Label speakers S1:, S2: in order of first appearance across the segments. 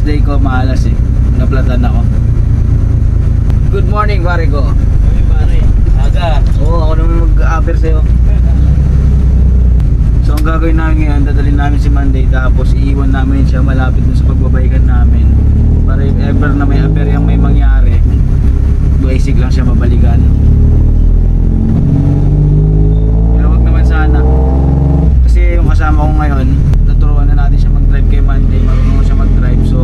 S1: day ko maalas eh. Naplatan ako. Good morning, pare ko.
S2: Uy, pare. Aga.
S1: Oo, ako naman mag-a-offer sa'yo. So ang gagawin namin ngayon, dadalhin namin si Monday tapos iiwan namin siya malapit dun sa pagbabaikan namin. Para if ever na may aperyang may mangyari, basic lang siya mabalikan. Pero wag naman sana. Kasi yung kasama ko ngayon, tuturuan na natin siya mag-drive kay Monday. Marunong siya mag-drive, so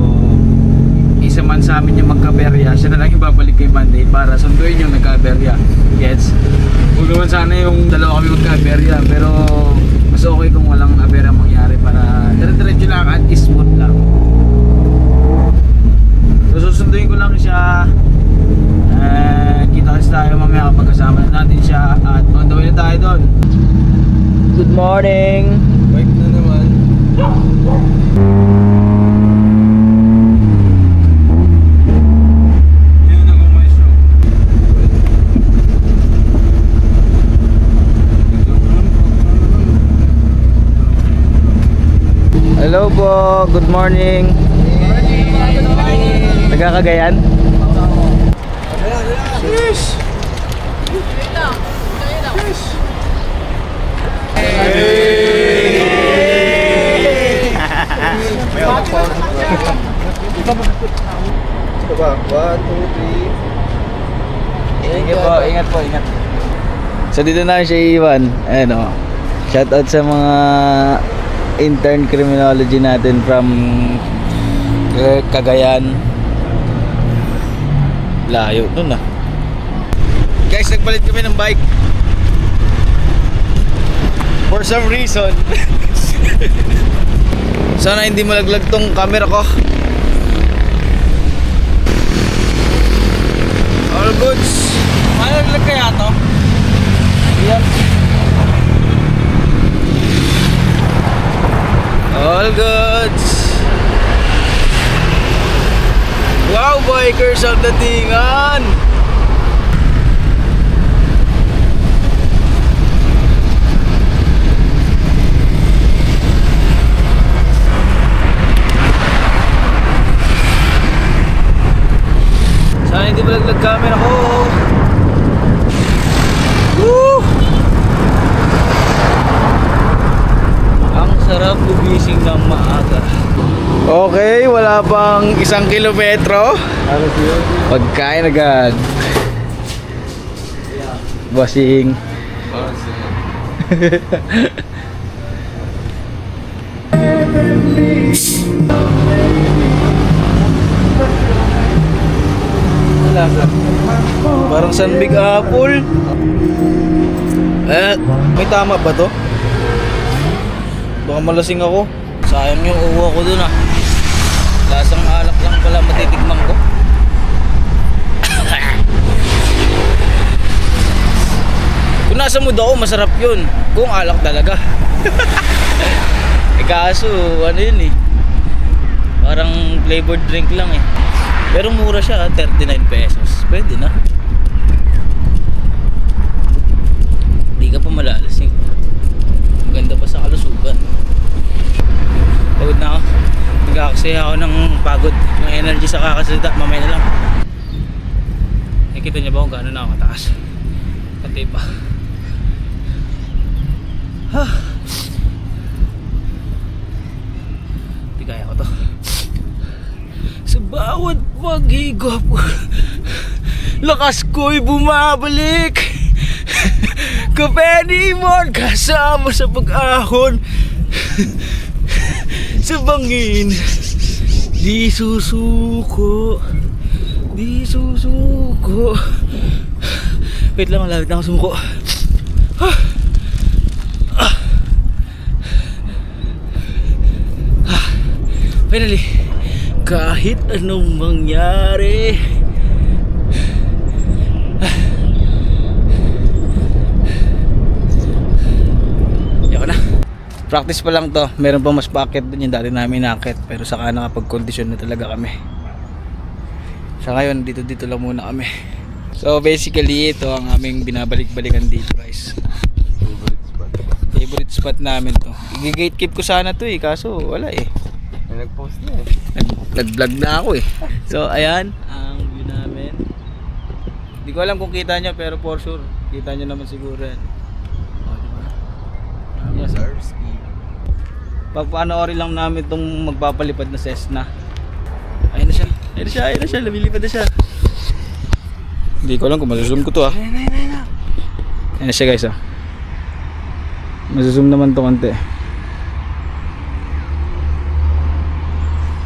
S1: isa man sa amin yung magkaberya, siya na lang yung babalik kay Monday para sunduin yung nagkaberya. Gets? Huwag naman sana yung dalawa kami magkaberya, pero mas okay kung walang aberya mangyari para dire-diretso lang at smooth lang. So susunduin ko lang siya. Kita kasi tayo mamaya kapag kasama natin siya at on the way na tayo doon. Good morning!
S2: Bike na naman. Yun ako may show.
S1: Hello po, good morning. Nagkakagayan?
S2: Yes! Ito ba? 1, 2, 3.
S1: Sige po, ingat po, ingat. So dito na siya iiwan. Ayan o. Shoutout sa mga intern criminology natin from Cagayan. Layo nun ah. Guys, nagpalit kami ng bike. For some reason. Sana hindi malaglag tong camera ko. All goods.
S2: Malaglag kaya to?
S1: Yan. All goods. Wow, bikers ang datingan. Sana hindi malaglag camera ko. Woo! Ang sarap gumising ng maaga. Okay, wala pang 1 kilometro.
S2: Ano siya?
S1: Pagkain agad. Bossing. Wala ka. Parang San Big Apple. May tama ba to? Baka malasing ako. Sayang yung uwa ko dun ah. Lasang alak lang pala matitikman ko. Kung nasa mood ako, masarap yun. Kung alak talaga. Kaso, ano yun eh. Parang flavored drink lang eh. Pero mura siya, 39 pesos. Pwede na. Hindi ka pa malalasing. Maganda pa sa kalusugan. Pagod na ako. Nag-aaksaya ako ng pagod. Yung energy sa kakasalita, mamaya na lang. Nakikita niyo ba kung gaano na ako kataas? Pati pa. Hindi kaya ko to. Sa bawat paghigop, lakas ko'y bumabalik. Kapenimon kasama sa pag-ahon. Sa bangin, di susuko. Di susuko. Wait lang, malapit na ako sumuko. Finally, kahit anong mangyari, yun na. Practice pa lang to. Meron pa mas packet dun yung dati namin nakit. Pero saka nakapag-kondisyon na talaga kami. Sa ngayon, dito lang muna kami. So basically, ito ang aming binabalik-balikan dito guys. Favorite spot namin to. I-gatekeep ko sana to eh. Kaso wala eh.
S2: Nag-post na eh.
S1: Nag-vlog na ako eh. So ayan, ang view namin. Hindi ko alam kung kita nyo, pero for sure, kita nyo naman siguro yan. O, diba? Yes, papanoorin lang namin itong magpapalipad na Cessna. Ayun na siya. Ayun na siya, ayun na siya. Lumilipad na siya. Hindi ko alam kung masusum ko to ah. Ayun na siya guys ah. Masusum naman to konti.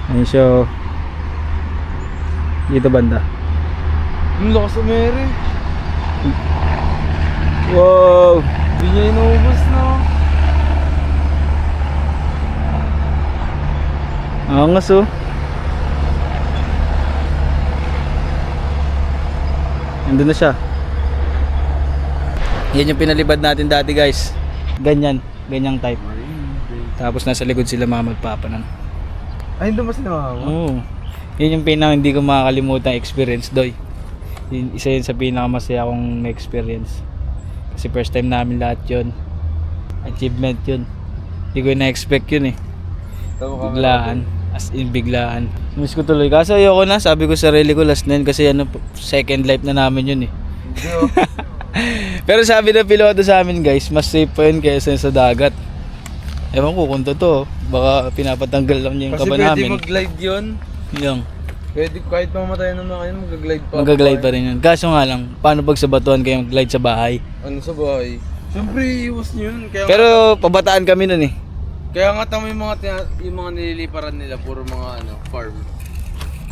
S1: Ayun siya oh. Dito banda.
S2: Ang lakas sa Mary.
S1: Wow!
S2: Hindi niya inuubos no.
S1: Angas oh. Nandun na siya. Yan yung pinalibad natin dati guys. Ganyan, ganyang type. Tapos nasa likod sila mama at papa nun.
S2: Ay, hindi ba sila mama?
S1: Oo. Yun yung hindi ko makakalimutan experience doy. Isa yun sa pinakamasaya kong na-experience. Kasi first time namin lahat yun. Achievement yun. Hindi ko na-expect yun eh. Biglaan. As in biglaan. Miss ko tuloy. Kaso ayoko na. Sabi ko sa sarili ko last na yun. Kasi ano, second life na namin yun eh.
S2: Hindi oh.
S1: Pero sabi ng piloto sa amin guys, mas safe pa yun kaysa sa dagat. Ewan ko kung totoo. Baka pinapatanggal lang niya yung
S2: Kasi
S1: kaba
S2: pwede
S1: namin.
S2: mag-glide yun.
S1: Yung
S2: Pwede kahit mamatay ng mga yun, mag-glide pa.
S1: mag-glide pa rin yun. Kaso nga lang, paano pag sa batuan kayo mag-glide sa bahay?
S2: Ano sa bahay? Siyempre, iwas nyo yun. Kaya
S1: Pero pabataan kami nun eh.
S2: kaya nga tama yung mga nililiparan nila, puro mga ano, farm.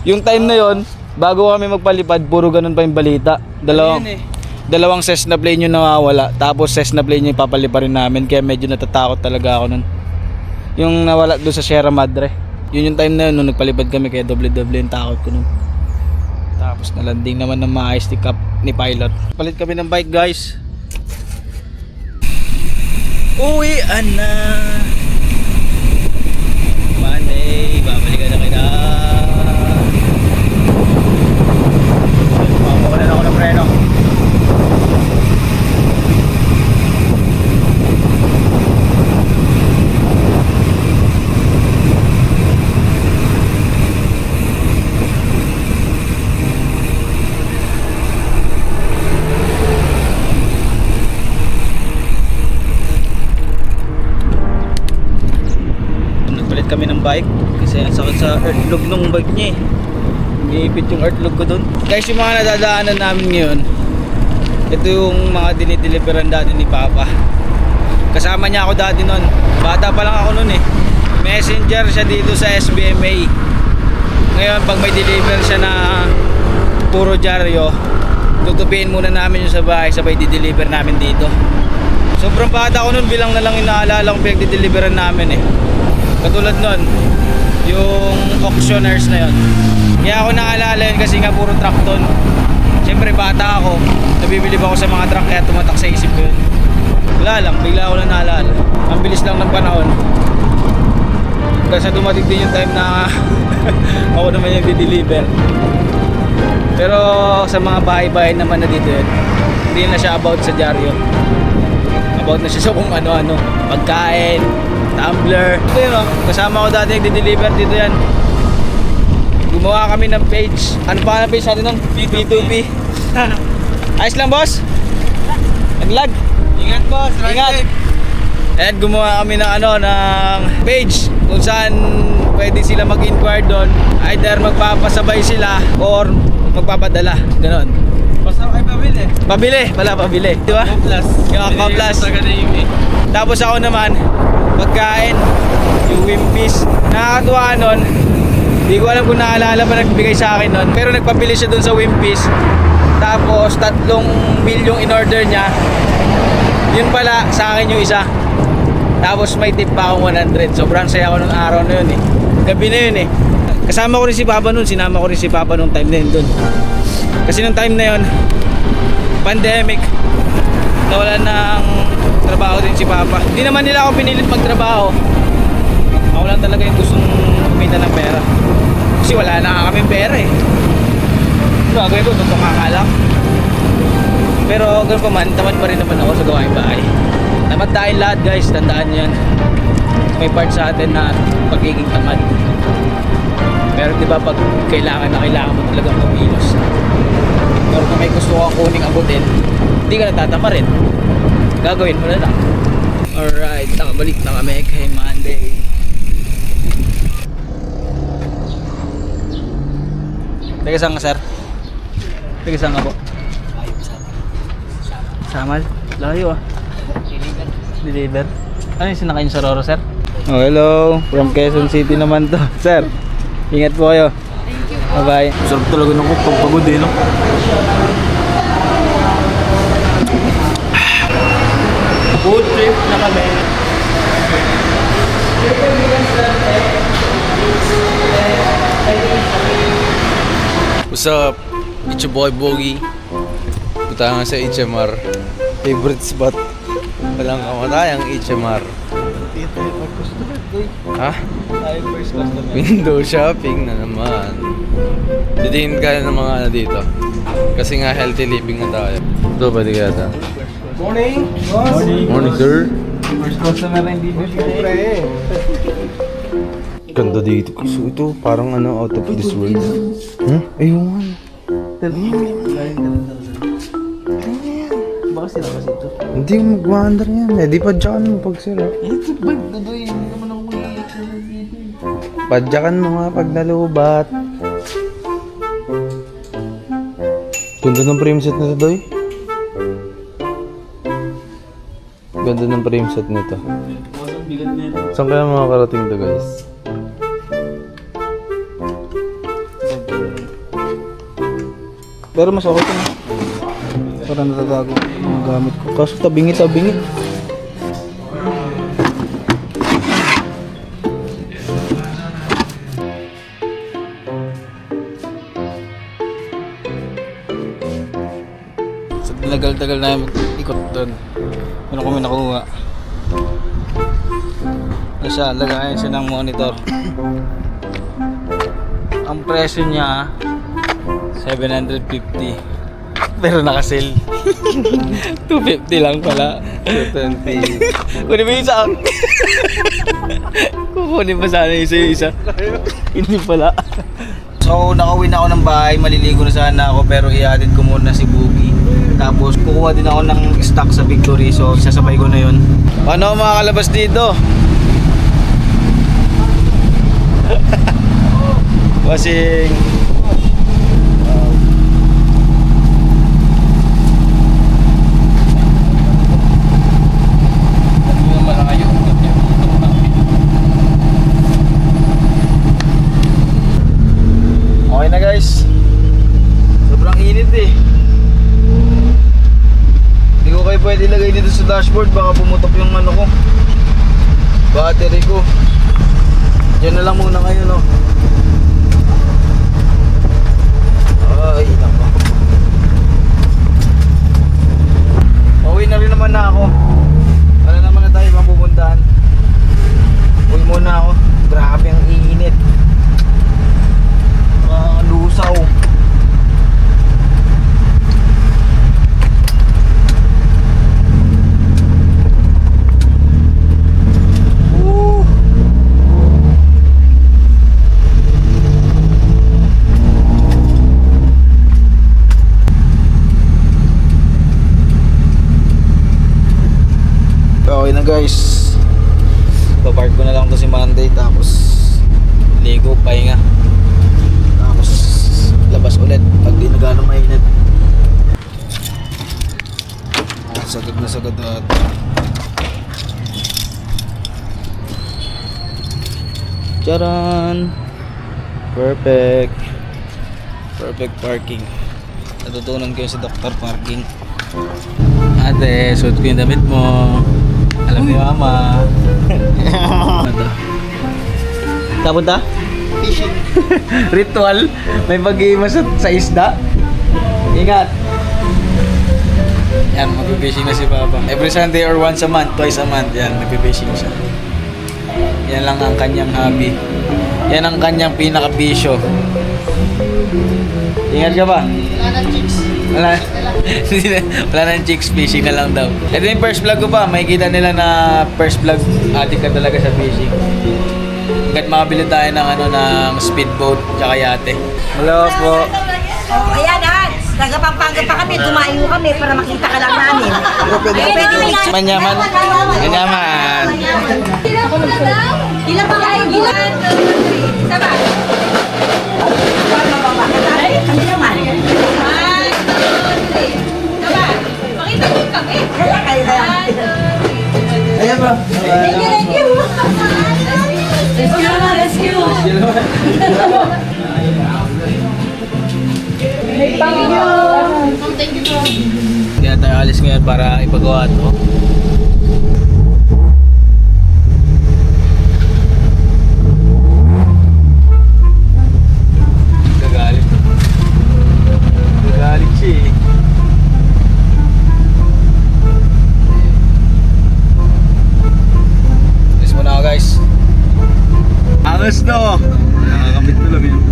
S1: Yung time na yon, bago kami magpalipad, puro ganun pa yung balita.
S2: Yun eh.
S1: Dalawang Cessna plane yung nawawala. Tapos Cessna plane yung papaliparin namin. Kaya medyo natatakot talaga ako nun. Yung nawala doon sa Sierra Madre. Yun yung time na yun, nung nagpalipad kami. Kaya doble-doble yung takot ko nun. Tapos nalanding naman ng maayos ni pilot. Palit kami ng bike guys. Uwian na. Monday, babalikan na kita. Papakulan ako ng preno. Nagpalit kami ng bike kasi ang sakit sa earth lug nung bike niya eh. Iniipit yung earth lug ko dun. Guys, yung mga nadadaanan namin ngayon, ito yung mga dinideliveran dati ni Papa. Kasama niya ako dati nun. Bata pa lang ako nun eh. Messenger siya dito sa SBMA. Ngayon pag may deliver siya na puro dyaryo, tutupiin muna namin yung sa bahay, sabay di-deliver namin dito. Sobrang bata ko nun, bilang na lang inaalala kong pinag-deliveran namin eh. Katulad nun, yung auctioneers na yun. Kaya ako naalala yun kasi nga puro truck doon. Siyempre bata ako, nabibilib ako sa mga truck kaya tumatak sa isip ko yun. Wala lang, bigla ako lang naalala. Ang bilis lang ng panahon. Kasi dumating din yung time na ako naman yung di-deliver. Pero sa mga bahay-bahay naman na dito yun, hindi na siya about sa dyaryo. About na siya sa kung ano-ano, pagkain, tumbler. Ito yun oh, kasama ko dati nagdi-deliver dito yan. Gumawa kami ng page. Ano pa ang page natin nun? P2P. Ayos lang boss? Nag-lag?
S2: Ingat boss,
S1: Ingat! And gumawa kami ng ng page kung saan pwede sila mag-inquire doon. Either magpapasabay sila or magpapadala. Ganon.
S2: Basta kayo pabili.
S1: Pabili. Di ba?
S2: Plus.
S1: Yung Plus. Tapos ako naman, pagkain, yung Wimpis. Nakakatuwa nun. Hindi ko alam kung naalala ba nagbigay sa akin nun. Pero nagpabili siya dun sa Wimpis. Tapos 3 meal yung in-order niya. Yun pala, sa akin yung isa. Tapos may tip pa akong 100. Sobrang saya ko nung araw na yun eh. Gabi na yun eh. Kasama ko rin si Papa nun. Sinama ko rin si Papa nung time na yun dun. Kasi nung time na yun, pandemic, nawalan ng trabaho din si Papa. Hindi naman nila ako pinilit magtrabaho. Ako lang talaga yung gustong kumita ng pera. Kasi wala na kaming pera eh. Gagawin ko, tutuka ka lang. Pero ganun pa man, tamad pa rin naman ako sa gawaing bahay. Tamad tayo lahat guys, tandaan nyo yan. May part sa atin na pagiging tamad. Pero di ba pag kailangan mo talagang kumilos, pero kung may gusto kang kuning abutin, hindi ka natatama rin. Gagawin mo na lang. Alright, nakabalik na kami kay Monday. Teka saan ka, sir? Teka saan ka po? Samal? Layo ah. Deliver. Ano yung sinakain sa Roro, sir? Oh, hello. From Quezon City naman to. Sir, ingat po kayo.
S3: Thank you.
S1: Bye-bye. Sarap talaga ng pagpagod eh, no? Food trip na kami.
S2: What's up? It's your boy Bogie. Punta nga sa HMR. Favorite spot. Walang kamatayang HMR. Ha? Window shopping na naman. Didiin ka ng mga ano dito. Kasi nga healthy living na tayo. Ito pwede kaya ito.
S1: Morning! Morning!
S2: Morning sir.
S1: First customer na hindi siyempre.
S2: Ganda dito. So ito parang ano out of this world. Ayun.
S1: Baka sila kasi ito.
S2: Hindi mag-wander yan. Eh di padyakan mo pag sila.
S1: Ito ba? Dodoy, hindi naman ako mag-i-exercise dito.
S2: Padyakan mo nga pag nalubat. Ganda ng frame set nito, Doy. Ganda ng frame set nito.
S1: Masang bigat na ito.
S2: Saan kaya makakarating to, guys?
S1: Pero mas okay ito na. Para natatago ang gamit ko. Kaso tabingit. Sa tagal-tagal na ikot doon. Ano kami nakuha? Ano siya? Lagayan siya ng monitor. Ang presyo niya 750. Pero naka-sale. 250 lang pala.
S2: 220.
S1: Kunin mo yung isa. Kukunin pa sana yung isa. Hindi pala. So, nakauwi na ako ng bahay. Maliligo na sana ako. Pero i-added ko muna si Boogie. Tapos, kukuha din ako ng stock sa Victory. So, sasabay ko na yun. Paano ako makakalabas dito? Kasing okay na guys. Sobrang init eh. Hindi ko kayo pwede ilagay dito sa dashboard. Baka pumutok yung ano ko, battery ko. Diyan na lang muna ngayon oh. Ay, nako. Pauwi na rin naman na ako. Wala naman na tayo mapupuntahan. Uwi muna ako. Grabe ang init. Lusaw. Okay na guys. Papark ko na lang to si Monday. Tapos ligo, pahinga. Tapos labas ulit pag di na gano'ng mainit. Sagad na sagad at charan! Perfect parking. Natutunan ko yun sa Dr. Parking. Ate, suot ko yung damit mo. Alam ni mama. Tapunta? Fishing. Ritual. May pag-iimas sa isda. Ingat. Yan, mag-fishing na si Papa. Every Sunday or once a month, twice a month, yan, mag-fishing siya. Yan lang ang kanyang hobby. Yan ang kanyang pinaka-bisyo. Ingat ka ba?
S3: Wala na chicks.
S1: Wala nang chicks, fishing na lang daw. Ito yung first vlog ko pa. Makikita nila na first vlog, adik ka talaga sa fishing. Agad makabili tayo ng ng speedboat tsaka yate. Hello po.
S3: Oh, ayan ha. Taga Pampanga pa kami, tumayo kami para makita ka lang namin. Pwede picture.
S1: Manyaman. Manyaman.
S3: Ilan pa kayo? Ilan? Saba? Hindi naman. 1, 2, 3. Saba? Pakita mo kami. Kaya kayo na.
S1: Ayan ba?
S3: Thank you. Rescue.
S1: Kaya tayo alis ngayon para ipagawa ito. Gagalit. Gagalit siya eh. Alis muna ako guys. Angas no! Nakakabit ko lang yun.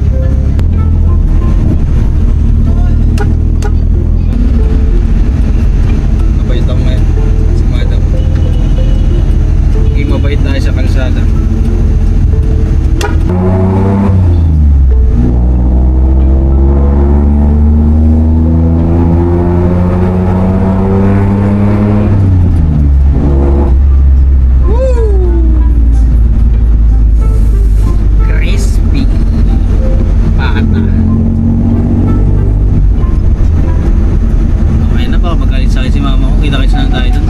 S1: Mabait ako ngayon. Si madam. Hindi mabait tayo sa kalsada. Crispy. Pata. Okay na ba? Magalit sa akin si mama ko. Kita-kits na tayo doon.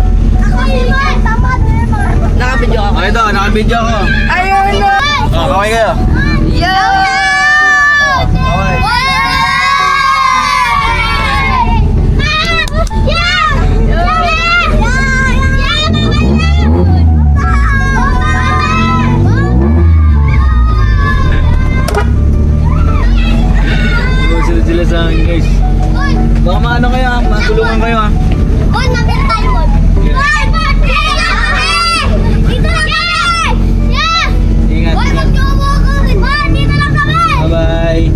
S3: Nakabidyo ako.
S1: Okay daw, nakabidyo ako.
S3: Ayun na!
S1: Oh, kaway kayo.
S3: Yo!
S1: Okay. Sunod sila sa akin guys. Baka maano kayo ha, matulungan kayo ha. Ingat, ingat. Bye-bye.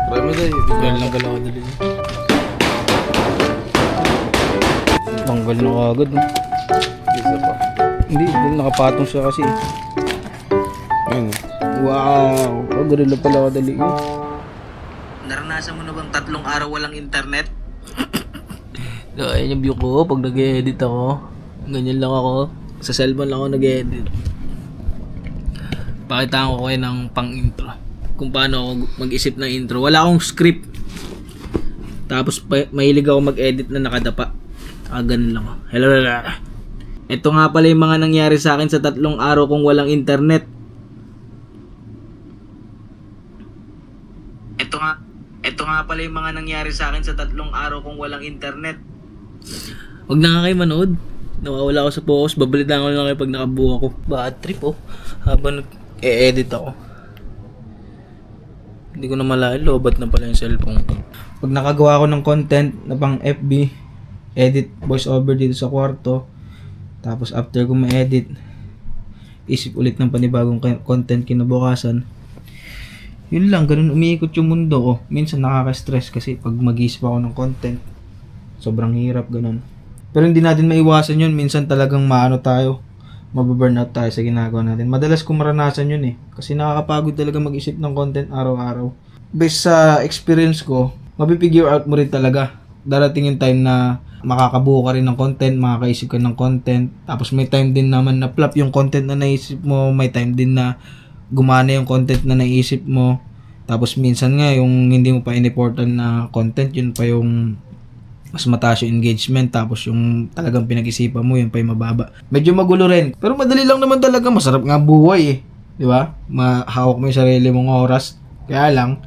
S2: Marami tayo.
S1: Dahil lang galaw dali. Tanggal na kagad. No?
S2: Isa pa.
S1: Hindi, nakapatong siya kasi.
S2: Yun.
S1: Wow! Gorilla pala kadali yun. Naranasan mo na bang 3 araw walang internet? So, ayun yung view ko pag nag-edit ako. Ganyan lang ako. Sa cellphone lang ako nag-edit. Pakitaan ko kayo ng pang-intro. Kung paano ako mag-isip ng intro. Wala akong script. Tapos mahilig ako mag-edit na nakadapa. Ganun lang ako. Hello. Ito nga pala yung mga nangyari sa akin sa 3 araw kung walang internet. Ito nga pala yung mga nangyari sa akin sa 3 araw kung walang internet. Huwag na nga kayo manood. Nawawala ako sa focus. Babalitaan ko lang kayo pag nakabuo ako. Bad trip oh. Habang nag-e-edit ako. Hindi ko na malayan. Lobat na pala yung cellphone ko. Pag nakagawa ko ng content na pang FB, edit voice over dito sa kwarto. Tapos after ko ma-edit, isip ulit ng panibagong content kinabukasan. Yun lang, ganun umiikot yung mundo ko. Minsan nakaka-stress kasi pag mag-isip ako ng content, sobrang hirap, ganun. Pero hindi natin maiwasan yun. Minsan talagang maano tayo, mababurnout tayo sa ginagawa natin. Madalas kong maranasan yun eh. Kasi nakakapagod talaga mag-isip ng content araw-araw. Based sa experience ko, mapipigure out mo rin talaga. Darating yung time na makakabuo ka rin ng content, makakaisip ka ng content. Tapos may time din naman na flop yung content na naisip mo. May time din na gumana yung content na naisip mo. Tapos minsan nga yung hindi mo pa in-important na content, yun pa yung mas mataas yung engagement. Tapos yung talagang pinag-isipan mo, yun pa yung mababa. Medyo magulo rin. Pero madali lang naman talaga. Masarap nga buhay eh. Di ba? Mahawak mo yung sarili mong oras. Kaya lang,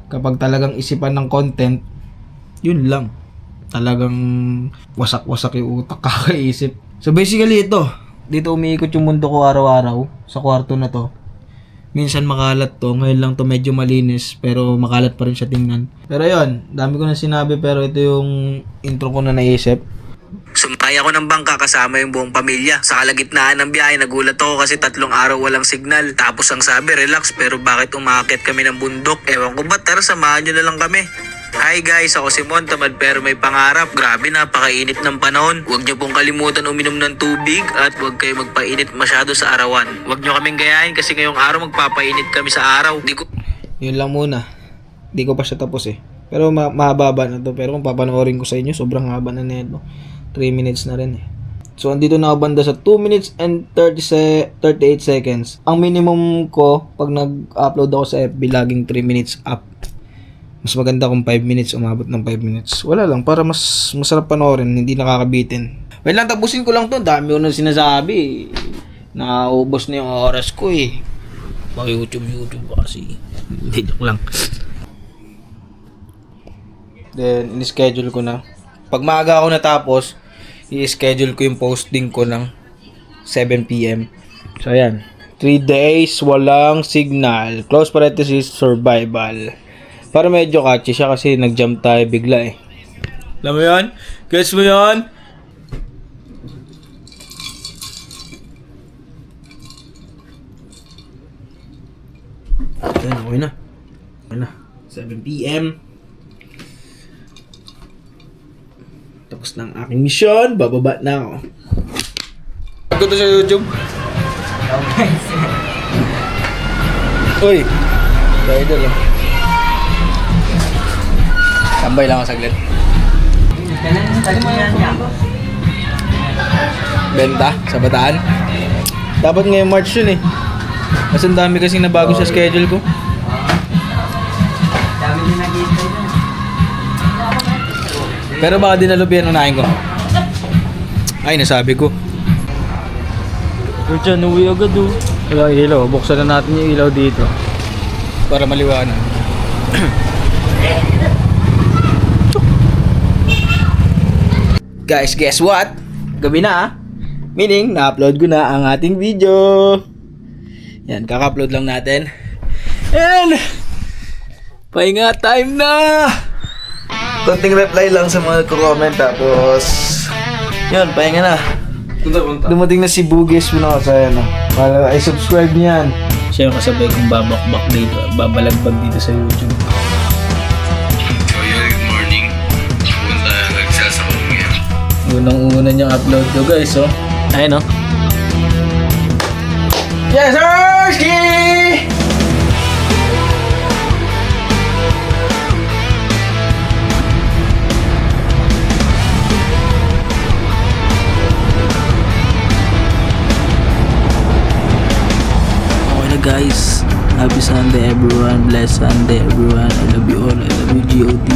S1: kapag talagang isipan ng content, yun lang. Talagang wasak-wasak yung utak kakaisip. So basically ito, dito umiikot yung mundo ko araw-araw sa kwarto na to. Minsan makalat to, ngayon lang to medyo malinis, pero makalat pa rin siya tingnan. Pero yun, dami ko na sinabi, pero ito yung intro ko na naisip.
S4: Sumakay ako ng bangka kasama yung buong pamilya. Sa kalagitnaan ng biyahe, nagulat ako kasi 3 araw walang signal. Tapos ang sabi, relax, pero bakit umakyat kami ng bundok? Ewan ko ba, tara samahan nyo na lang kami. Hi guys, ako si Mon, tamad pero may pangarap. Grabe, napakainit ng panahon. Huwag nyo pong kalimutan uminom ng tubig at huwag kayo magpainit masyado sa arawan. Huwag nyo kaming gayahin kasi ngayong araw magpapainit kami sa araw.
S1: Yun lang muna. Di ko pa siya tapos eh. Pero mahaba na to. Pero kung papanoorin ko sa inyo, sobrang haba na nito. 3 minutes na rin eh. So, andito na ako banda sa 2 minutes and 38 seconds. Ang minimum ko, pag nag-upload ako sa FB, laging 3 minutes up. Mas maganda kung 5 minutes, umabot ng 5 minutes. Wala lang, para mas masarap panoorin, hindi nakakabitin. Wait lang, tapusin ko lang to. Dami ko na sinasabi. Naubos na yung oras ko eh. Baka YouTube kasi. Hindi, joke lang. Then, in-schedule ko na. Pag maaga ako natapos, i-schedule ko yung posting ko ng 7 PM. So, ayan. 3 days, walang signal. Close parenthesis, survival. Para medyo catchy siya kasi nag-jump tayo bigla eh. Alam mo yun? Guess mo yun? Ayan, okay na. Okay na. 7 PM. Tapos na ang aking mission. Bababa na ako. Ako to sa YouTube. Uy! Rider lang. Tambay lang ako saglit. Benta sa Bataan. Dapat ngayong March yun eh. Kasi ang dami kasing nabago sa schedule ko. Pero baka dinalubihan unahin ko. Ay, nasabi ko. Pero dyan, uwi agad oh. Wala ilaw. Buksan na natin yung ilaw dito. Para maliwanag. Guys, guess what? Gabi na ah. Meaning, na-upload ko na ang ating video. Yan, kaka-upload lang natin. And, pahinga time na! Konting reply lang sa mga comment tapos, yun, pahinga na. Dumating na si Bugis mo na sa ano. Para i-subscribe niyan. Siya yung kasabay kong babakbak dito, babalagbag dito sa YouTube. Unang-una niyang upload to guys, oh. Ayun, oh. Yes, sir! Ski! Okay na guys. Happy Sunday everyone. Blessed Sunday everyone. I love you all. I love you, GOT.